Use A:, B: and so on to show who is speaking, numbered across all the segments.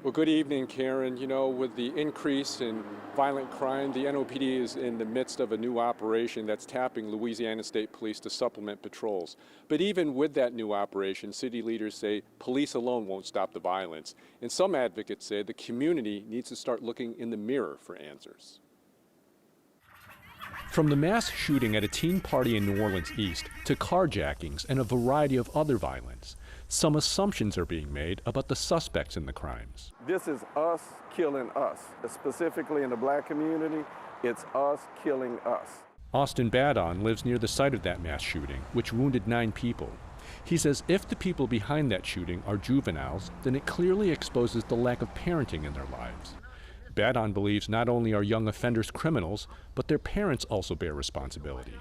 A: Well, good evening, Karen. You know, with the increase in violent crime, the NOPD is in the midst of a new operation that's tapping Louisiana State Police to supplement patrols. But even with that new operation, city leaders say police alone won't stop the violence. And some advocates say the community needs to start looking in the mirror for answers. From the mass shooting at a teen party in New Orleans East to carjackings and a variety of other violence, some assumptions are being made about the suspects in the crimes.
B: This is us killing us. Specifically in the black community, it's us killing us.
A: Austin Badon lives near the site of that mass shooting, which wounded 9 people. He says if the people behind that shooting are juveniles, then it clearly exposes the lack of parenting in their lives. Badon believes not only are young offenders criminals, but their parents also bear responsibility.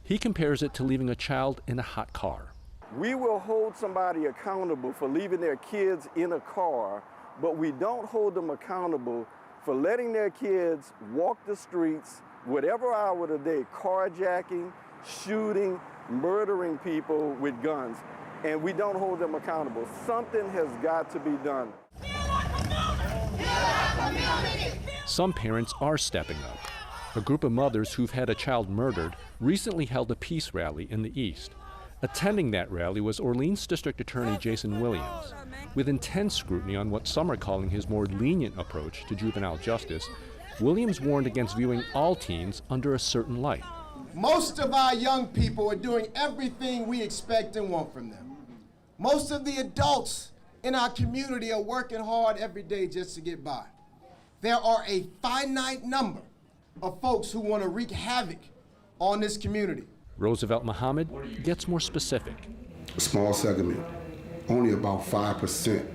A: He compares it to leaving a child in a hot car.
B: We will hold somebody accountable for leaving their kids in a car, but we don't hold them accountable for letting their kids walk the streets, whatever hour of the day, carjacking, shooting, murdering people with guns, and we don't hold them accountable. Something has got to be done.
A: Some parents are stepping up. A group of mothers who've had a child murdered recently held a peace rally in the East. Attending that rally was Orleans District Attorney Jason Williams. With intense scrutiny on what some are calling his more lenient approach to juvenile justice, Williams warned against viewing all teens under a certain light.
C: Most of our young people are doing everything we expect and want from them. Most of the adults in our community are working hard every day just to get by. There are a finite number of folks who want to wreak havoc on this community.
A: Roosevelt Muhammad gets more specific.
D: A small segment, only about 5%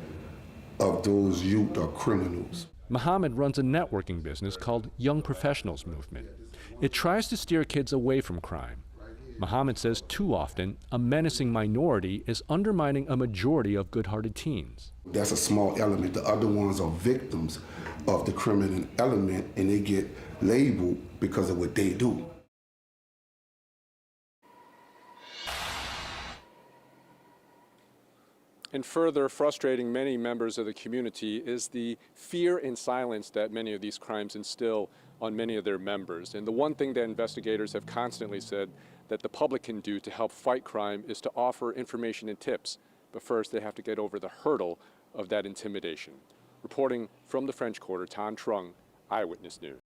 D: of those youth are criminals.
A: Muhammad runs a networking business called Young Professionals Movement. It tries to steer kids away from crime. Muhammad says too often, a menacing minority is undermining a majority of good-hearted teens.
D: That's a small element. The other ones are victims of the criminal element, and they get labeled because of what they do.
A: And further frustrating many members of the community is the fear and silence that many of these crimes instill on many of their members. And the one thing that investigators have constantly said that the public can do to help fight crime is to offer information and tips. But first, they have to get over the hurdle of that intimidation. Reporting from the French Quarter, Tan Trung, Eyewitness News.